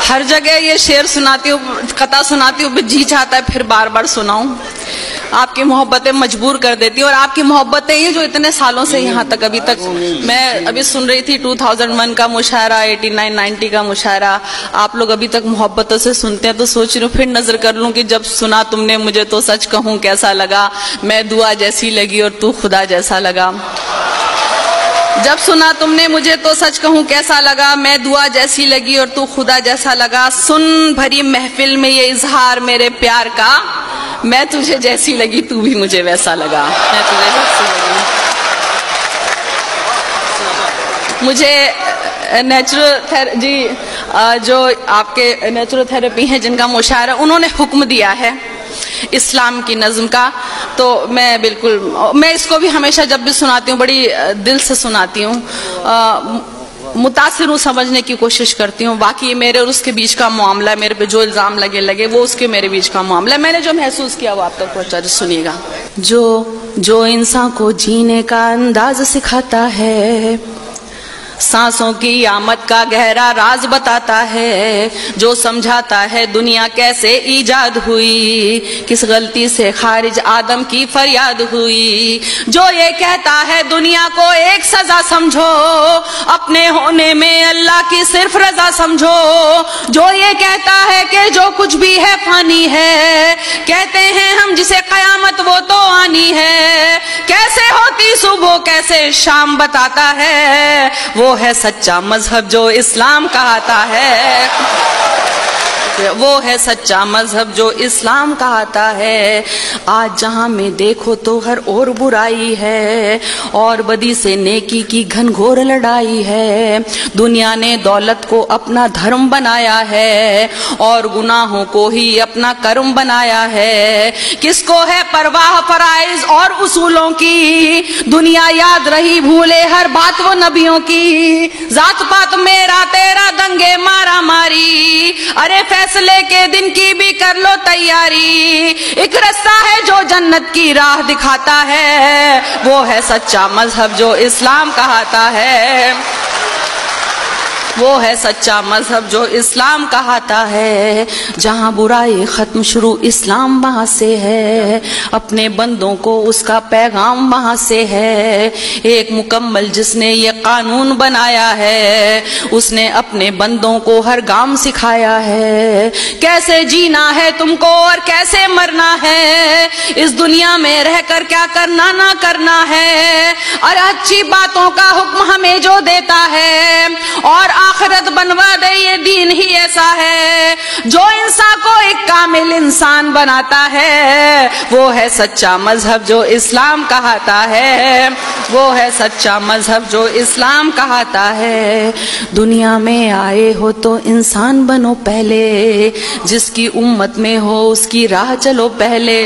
ہر جگہ یہ شعر سناتی ہوں، قطع سناتی ہوں، جی چاہتا ہے پھر بار بار سناؤں. آپ کی محبتیں مجبور کر دیتی ہیں، اور آپ کی محبتیں یہ جو اتنے سالوں سے یہاں تک ابھی تک، میں ابھی سن رہی تھی 2001 کا مشاعرہ، 89-90 کا مشاعرہ، آپ لوگ ابھی تک محبتوں سے سنتے ہیں، تو سوچ رہی ہوں پھر نظر کر لوں کہ جب سنا تم نے مجھے تو سچ کہوں کیسا لگا، میں دعا جیسی لگی اور تو خدا جیسا لگا. جب سنا تم نے مجھے تو سچ کہوں کیسا لگا، میں دعا جیسی لگی اور تو خدا جیسا لگا. سن بھری محفل میں یہ اظہار میرے پیار کا، میں تجھے جیسی لگی تو بھی مجھے ویسا لگا. میں تجھے جیسی لگی. مجھے نیچرل جی جو آپ کے نیچرل تھراپی ہیں جن کا مشاعرہ، انہوں نے حکم دیا ہے اسلام کی نظم کا، تو میں بالکل، میں اس کو بھی ہمیشہ جب بھی سناتی ہوں بڑی دل سے سناتی ہوں، متاثر ہوں، سمجھنے کی کوشش کرتی ہوں. باقی میرے اور اس کے بیچ کا معاملہ، میرے پہ جو الزام لگے وہ اس کے میرے بیچ کا معاملہ ہے. میں نے جو محسوس کیا وہ آپ تک پہنچا، سنیے گا. جو انسان کو جینے کا انداز سکھاتا ہے، سانسوں کی آمد کا گہرا راز بتاتا ہے، جو سمجھاتا ہے دنیا کیسے ایجاد ہوئی، کس غلطی سے خارج آدم کی فریاد ہوئی، جو یہ کہتا ہے دنیا کو ایک سزا سمجھو، اپنے ہونے میں اللہ کی صرف رضا سمجھو، جو یہ کہتا ہے کہ جو کچھ بھی ہے فانی ہے، کہتے ہیں ہم جسے قیامت وہ تو آنی ہے، کیسے ہوتی صبح کیسے شام بتاتا ہے، وہ ہے سچا مذہب جو اسلام کہاتا ہے، وہ ہے سچا مذہب جو اسلام کہاتا ہے. آج جہاں میں دیکھو تو ہر اور برائی ہے، اور بدی سے نیکی کی گھن گھور لڑائی ہے. دنیا نے دولت کو اپنا دھرم بنایا ہے، اور گناہوں کو ہی اپنا کرم بنایا ہے. کس کو ہے پرواہ فرائض اور اصولوں کی، دنیا یاد رہی بھولے ہر بات وہ نبیوں کی. ذات پات میرا تیرا دنگے مارا ماری، ارے فیصلے کے دن کی بھی کر لو تیاری. ایک رستہ ہے جو جنت کی راہ دکھاتا ہے، وہ ہے سچا مذہب جو اسلام کہاتا ہے، وہ ہے سچا مذہب جو اسلام کہاتا ہے. جہاں برائی ختم شروع اسلام وہاں سے ہے، اپنے بندوں کو اس کا پیغام وہاں سے ہے. ایک مکمل جس نے یہ قانون بنایا ہے، اس نے اپنے بندوں کو ہر گام سکھایا ہے. کیسے جینا ہے تم کو اور کیسے مرنا ہے، اس دنیا میں رہ کر کیا کرنا نہ کرنا ہے، اور اچھی باتوں کا حکم ہمیں جو دیتا ہے، اور آخرت بنوا دے یہ دین ہی ایسا ہے، جو انسان کو ایک کامل انسان بناتا ہے، وہ ہے سچا مذہب جو اسلام کہاتا ہے، وہ ہے سچا مذہب جو اسلام کہاتا ہے. دنیا میں آئے ہو تو انسان بنو پہلے، جس کی امت میں ہو اس کی راہ چلو پہلے.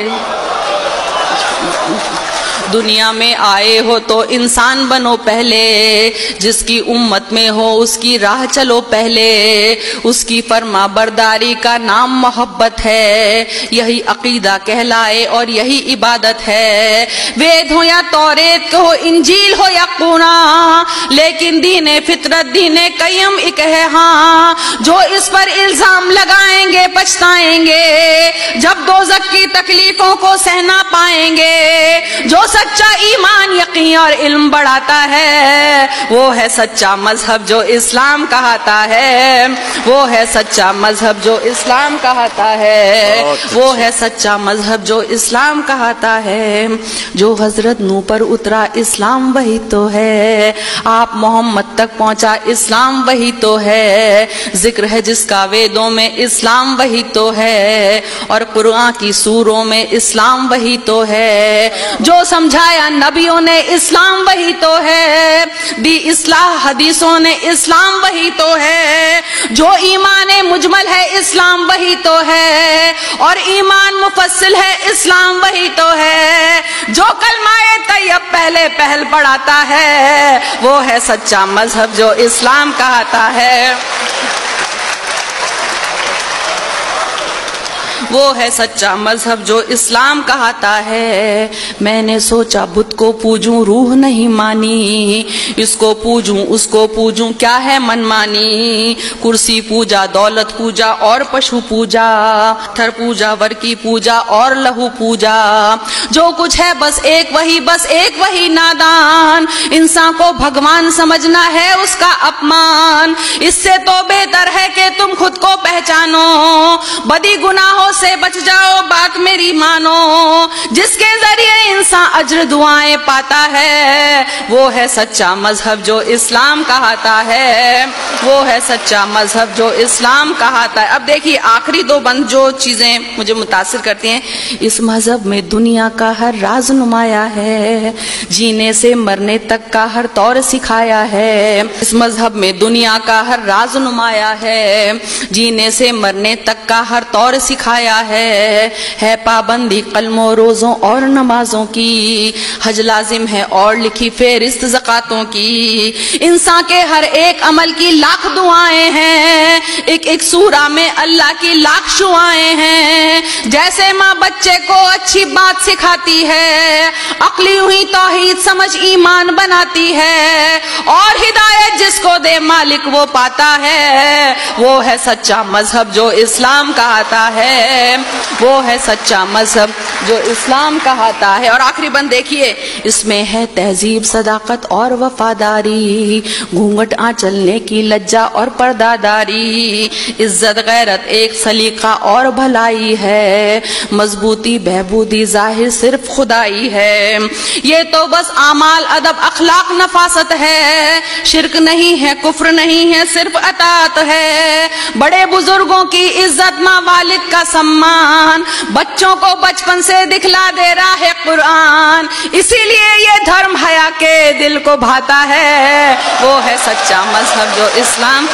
دنیا میں آئے ہو تو انسان بنو پہلے، جس کی امت میں ہو اس کی راہ چلو پہلے. اس کی فرما برداری کا نام محبت ہے، یہی عقیدہ کہلائے اور یہی عبادت ہے. وید ہو یا توریت ہو، انجیل ہو یا قرآن، لیکن دین فطرت دین قیم ایک ہے. ہاں جو اس پر الزام لگائیں گے پچھتائیں گے، جب دوزخ کی تکلیفوں کو سہنا پائیں گے. جو سچا ایمان یقین اور علم بڑھاتا ہے، وہ ہے سچا مذہب جو اسلام کہاتا ہے، وہ ہے سچا مذہب جو اسلام کہاتا ہے، وہ ہے سچا مذہب جو اسلام کہاتا ہے. جو حضرت نوح پر اترا اسلام وہی تو ہے، آپ محمد تک پہنچا اسلام وہی تو ہے. ذکر ہے جس کا ویدوں میں اسلام وہی تو ہے، اور قرآن کی سوروں میں اسلام وہی تو ہے. جو سمجھایا نبیوں نے اسلام وہی تو ہے، دی اصلاح حدیثوں نے اسلام وہی تو ہے. جو ایمان مجمل ہے اسلام وہی تو ہے، اور ایمان مفصل ہے اسلام وہی تو ہے. جو کلمہ طیب پہلے پہل پڑھاتا ہے، وہ ہے سچا مذہب جو اسلام کہاتا ہے. وہ ہے سچا مذہب جو اسلام کہاتا ہے۔ میں نے سوچا بت کو پوجوں روح نہیں مانی، اس کو پوجوں اس کو پوجوں کیا ہے من مانی، کرسی پوجا دولت پوجا اور پشو پوجا، تھر پوجا ور کی پوجا اور لہو پوجا، جو کچھ ہے بس ایک وہی نادان، انسان کو بھگوان سمجھنا ہے اس کا اپمان، اس سے تو بہتر ہے کہ تم خود کو پہچانو، بدی گناہوں سے بچ جاؤ بات میری مانو، جس کے ذریعے انسان اجر دعائیں پاتا ہے، وہ ہے سچا مذہب جو اسلام کہاتا ہے، وہ ہے سچا مذہب جو اسلام کہاتا ہے۔ اب دیکھیے آخری دو بند جو چیزیں مجھے متاثر کرتی ہیں، اس مذہب میں دنیا کا ہر راز نمایا ہے، جینے سے مرنے تک کا ہر طور سکھایا ہے، اس مذہب میں دنیا کا ہر راز نمایا ہے، جینے سے مرنے تک کا ہر طور سکھایا ہے پابندی قلموں روزوں اور نمازوں کی، حج لازم ہے اور لکھی فہرست زکاتوں کی، انسان کے ہر ایک عمل کی لاکھ دعائیں ہیں، ایک ایک سورہ میں اللہ کی لاکھ شعائیں ہیں، جیسے ماں بچے کو اچھی بات سکھاتی ہے، عقلی ہوئی توحید سمجھ ایمان بناتی ہے، اور ہدایت جس کو دے مالک وہ پاتا ہے، وہ ہے سچا مذہب جو اسلام کہاتا ہے، وہ ہے سچا مذہب جو اسلام کہاتا ہے۔ اور آخری بند دیکھیے، اس میں ہے تہذیب صداقت اور وفاداری، گھونگھٹ آنچلنے کی لجا اور پردہ داری، عزت غیرت ایک سلیقہ اور بھلائی ہے، مضبوطی بہبودی ظاہر صرف خدائی ہے، یہ تو بس اعمال ادب اخلاق نفاست ہے، شرک نہیں ہے کفر نہیں ہے صرف اطاعت ہے، بڑے بزرگوں کی عزت ماں والد کا سمان، بچوں کو بچپن سے دکھلا دے رہا ہے قرآن، اسی لیے یہ دھرم حیا کے دل کو بھاتا ہے، وہ ہے سچا مذہب جو اسلام۔